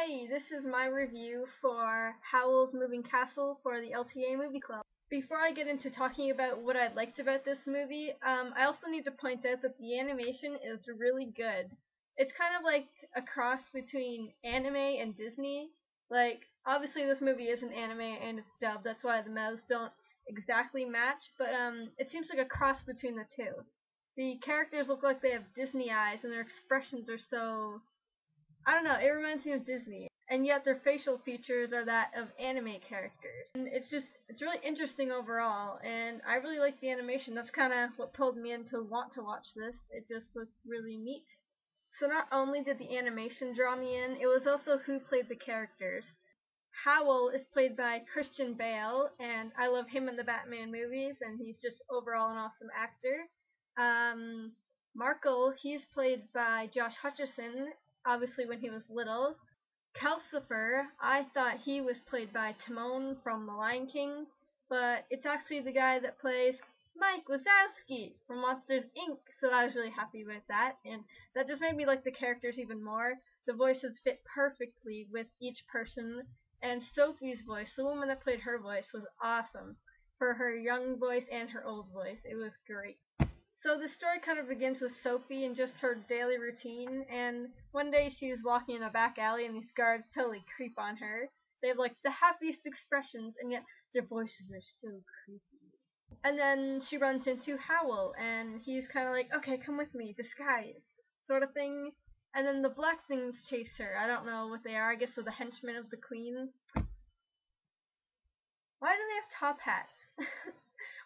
Hey, this is my review for Howl's Moving Castle for the LTA Movie Club. Before I get into talking about what I liked about this movie, I also need to point out that the animation is really good. It's kind of like a cross between anime and Disney. Like, obviously this movie is an anime and it's dubbed, that's why the mouths don't exactly match, but it seems like a cross between the two. The characters look like they have Disney eyes and their expressions are so, I don't know, it reminds me of Disney, and yet their facial features are that of anime characters. And it's really interesting overall, and I really like the animation. That's kind of what pulled me in to want to watch this. It just looked really neat. So not only did the animation draw me in, it was also who played the characters. Howl is played by Christian Bale, and I love him in the Batman movies, and he's just overall an awesome actor. Markle, he's played by Josh Hutcherson, obviously when he was little. Calcifer, I thought he was played by Timon from The Lion King, but it's actually the guy that plays Mike Wazowski from Monsters, Inc., so I was really happy with that, and that just made me like the characters even more. The voices fit perfectly with each person, and Sophie's voice, the woman that played her voice, was awesome. For her young voice and her old voice, it was great. So the story kind of begins with Sophie and just her daily routine, and one day she's walking in a back alley and these guards totally creep on her. They have like the happiest expressions and yet their voices are so creepy. And then she runs into Howl and he's kind of like, okay, come with me, disguise, sort of thing. And then the black things chase her. I don't know what they are, I guess they're the henchmen of the queen. Why do they have top hats?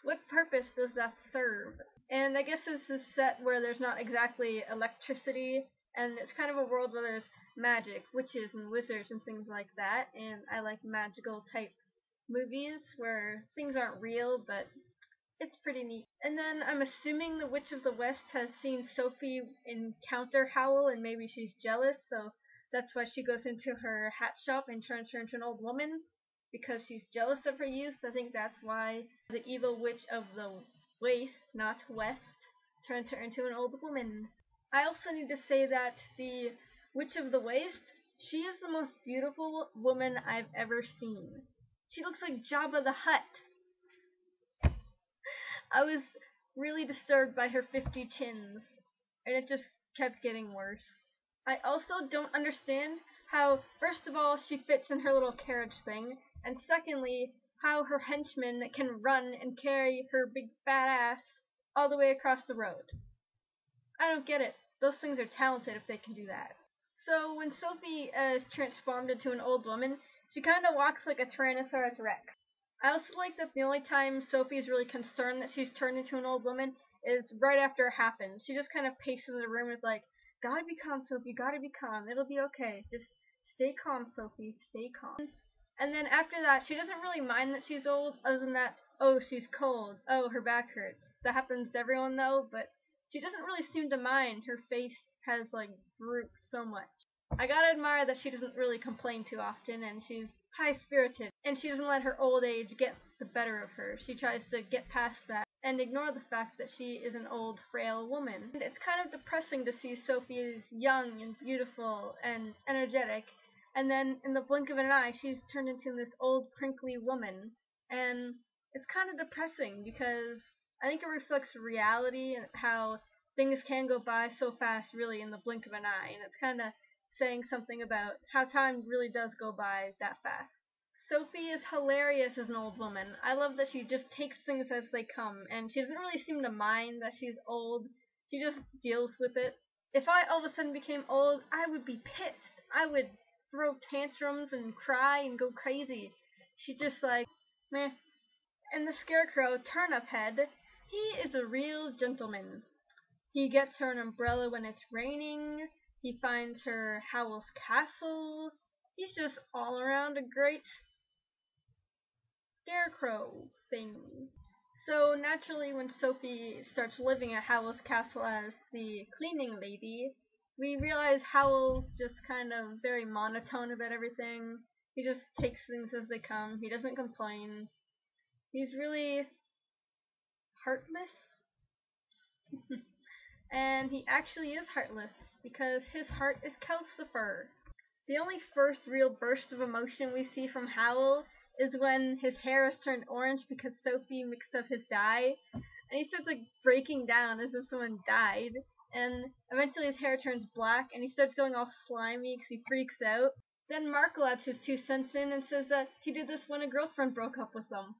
What purpose does that serve? And I guess this is set where there's not exactly electricity, and it's kind of a world where there's magic, witches and wizards and things like that, and I like magical type movies where things aren't real, but it's pretty neat. And then I'm assuming the Witch of the West has seen Sophie encounter Howl, and maybe she's jealous, so that's why she goes into her hat shop and turns her into an old woman, because she's jealous of her youth. I think that's why the evil Witch of the Waste, not West, turns her into an old woman. I also need to say that the Witch of the Waste, she is the most beautiful woman I've ever seen. She looks like Jabba the Hutt. I was really disturbed by her 50 chins, and it just kept getting worse. I also don't understand how, first of all, she fits in her little carriage thing, and secondly, how her henchmen can run and carry her big fat ass all the way across the road. I don't get it. Those things are talented if they can do that. So when Sophie is transformed into an old woman, she kind of walks like a Tyrannosaurus Rex. I also like that the only time Sophie is really concerned that she's turned into an old woman is right after it happens. She just kind of paces the room and is like, gotta be calm, Sophie, gotta be calm. It'll be okay. Just stay calm, Sophie, stay calm. And then after that, she doesn't really mind that she's old, other than that, oh, she's cold, oh, her back hurts. That happens to everyone, though, but she doesn't really seem to mind. Her face has, like, drooped so much. I gotta admire that she doesn't really complain too often, and she's high-spirited, and she doesn't let her old age get the better of her. She tries to get past that and ignore the fact that she is an old, frail woman. And it's kind of depressing to see Sophie is young and beautiful and energetic, and then in the blink of an eye, she's turned into this old, crinkly woman. And it's kind of depressing because I think it reflects reality and how things can go by so fast, really, in the blink of an eye. And it's kind of saying something about how time really does go by that fast. Sophie is hilarious as an old woman. I love that she just takes things as they come, and she doesn't really seem to mind that she's old. She just deals with it. If I all of a sudden became old, I would be pissed. I would throw tantrums and cry and go crazy. She's just like, meh. And the Scarecrow, Turnip Head, he is a real gentleman. He gets her an umbrella when it's raining. He finds her Howl's castle. He's just all around a great scarecrow thing. So naturally, when Sophie starts living at Howl's castle as the cleaning lady, we realize Howl's just kind of very monotone about everything. He just takes things as they come. He doesn't complain. He's really heartless. And he actually is heartless because his heart is Calcifer. The only first real burst of emotion we see from Howl is when his hair is turned orange because Sophie mixed up his dye, and he starts like breaking down as if someone died. And eventually his hair turns black, and he starts going all slimy because he freaks out. Then Markle adds his 2 cents in and says that he did this when a girlfriend broke up with him.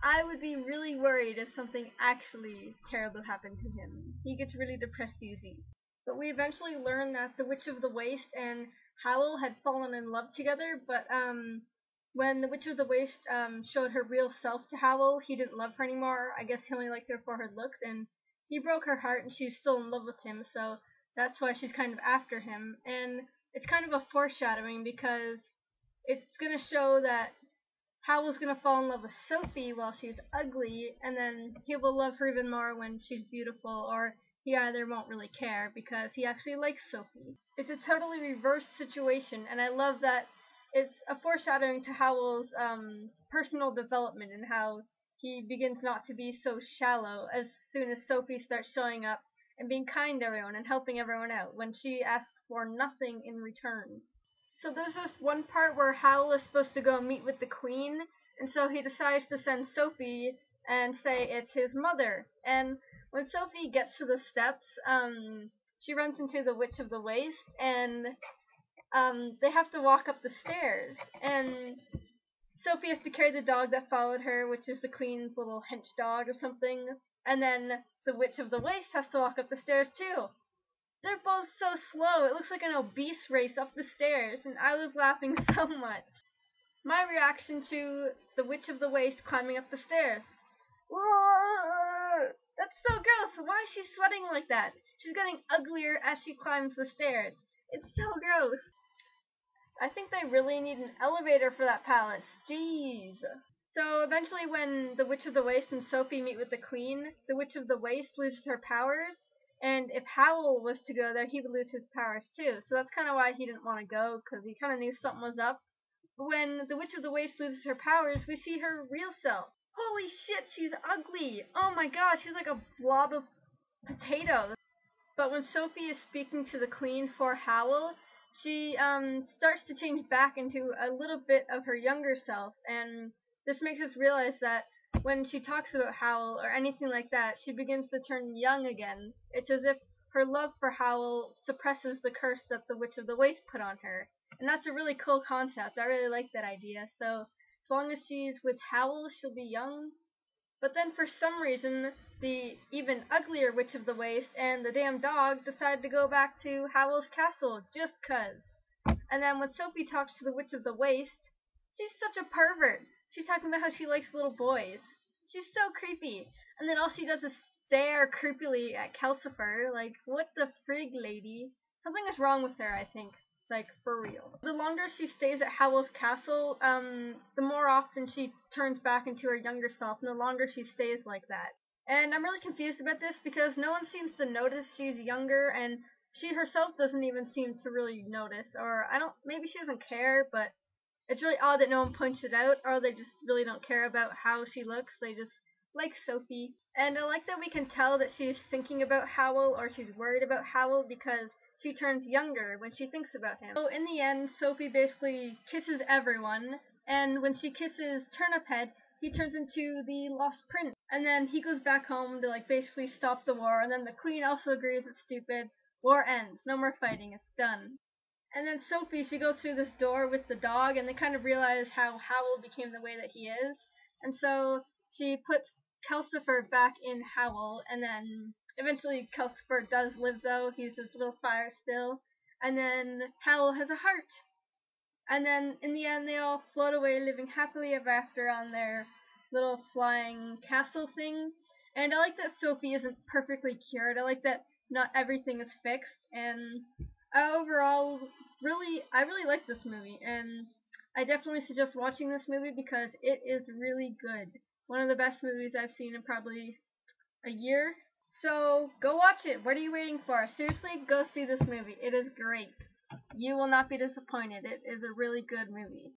I would be really worried if something actually terrible happened to him. He gets really depressed easy. But we eventually learn that the Witch of the Waste and Howl had fallen in love together, but when the Witch of the Waste showed her real self to Howl, he didn't love her anymore. I guess he only liked her for her looks, and he broke her heart, and she's still in love with him, so that's why she's kind of after him. And it's kind of a foreshadowing because it's going to show that Howell's gonna fall in love with Sophie while she's ugly, and then he will love her even more when she's beautiful, or he either won't really care because he actually likes Sophie. It's a totally reversed situation, and I love that it's a foreshadowing to Howell's personal development and how he begins not to be so shallow as soon as Sophie starts showing up and being kind to everyone and helping everyone out when she asks for nothing in return. So there's this one part where Howl is supposed to go meet with the Queen, and so he decides to send Sophie and say it's his mother. And when Sophie gets to the steps, she runs into the Witch of the Waste, and they have to walk up the stairs. And Sophie has to carry the dog that followed her, which is the Queen's little hench dog or something. And then the Witch of the Waste has to walk up the stairs too. They're both so slow. It looks like an obese race up the stairs, and I was laughing so much. My reaction to the Witch of the Waste climbing up the stairs. Whoa! That's so gross. Why is she sweating like that? She's getting uglier as she climbs the stairs. It's so gross. I think they really need an elevator for that palace. Jeez. So eventually when the Witch of the Waste and Sophie meet with the Queen, the Witch of the Waste loses her powers. And if Howl was to go there, he would lose his powers too. So that's kind of why he didn't want to go, because he kind of knew something was up. But when the Witch of the Waste loses her powers, we see her real self. Holy shit, she's ugly. Oh my god, she's like a blob of potatoes. But when Sophie is speaking to the Queen for Howl, she starts to change back into a little bit of her younger self. And this makes us realize that when she talks about Howl or anything like that, she begins to turn young again. It's as if her love for Howl suppresses the curse that the Witch of the Waste put on her. And that's a really cool concept. I really like that idea. So as long as she's with Howl, she'll be young. But then for some reason, the even uglier Witch of the Waste and the damn dog decide to go back to Howl's castle just 'cause. And then when Sophie talks to the Witch of the Waste, she's such a pervert. She's talking about how she likes little boys. She's so creepy. And then all she does is stare creepily at Calcifer. Like, what the frig, lady? Something is wrong with her, I think. Like, for real. The longer she stays at Howl's castle, the more often she turns back into her younger self, and the longer she stays like that. And I'm really confused about this because no one seems to notice she's younger, and she herself doesn't even seem to really notice. Or, maybe she doesn't care, but it's really odd that no one points it out, or they just really don't care about how she looks. They just like Sophie. And I like that we can tell that she's thinking about Howl, or she's worried about Howl, because she turns younger when she thinks about him. So in the end, Sophie basically kisses everyone, and when she kisses Turniphead, he turns into the Lost Prince. And then he goes back home to like basically stop the war, and then the Queen also agrees it's stupid. War ends. No more fighting. It's done. And then Sophie, she goes through this door with the dog, and they kind of realize how Howl became the way that he is. And so she puts Calcifer back in Howl, and then eventually Calcifer does live though. He's this little fire still. And then Howl has a heart. And then in the end they all float away living happily ever after on their little flying castle thing. And I like that Sophie isn't perfectly cured. I like that not everything is fixed. And overall, I really like this movie. And I definitely suggest watching this movie because it is really good. One of the best movies I've seen in probably a year. So go watch it. What are you waiting for? Seriously, go see this movie. It is great. You will not be disappointed. It is a really good movie.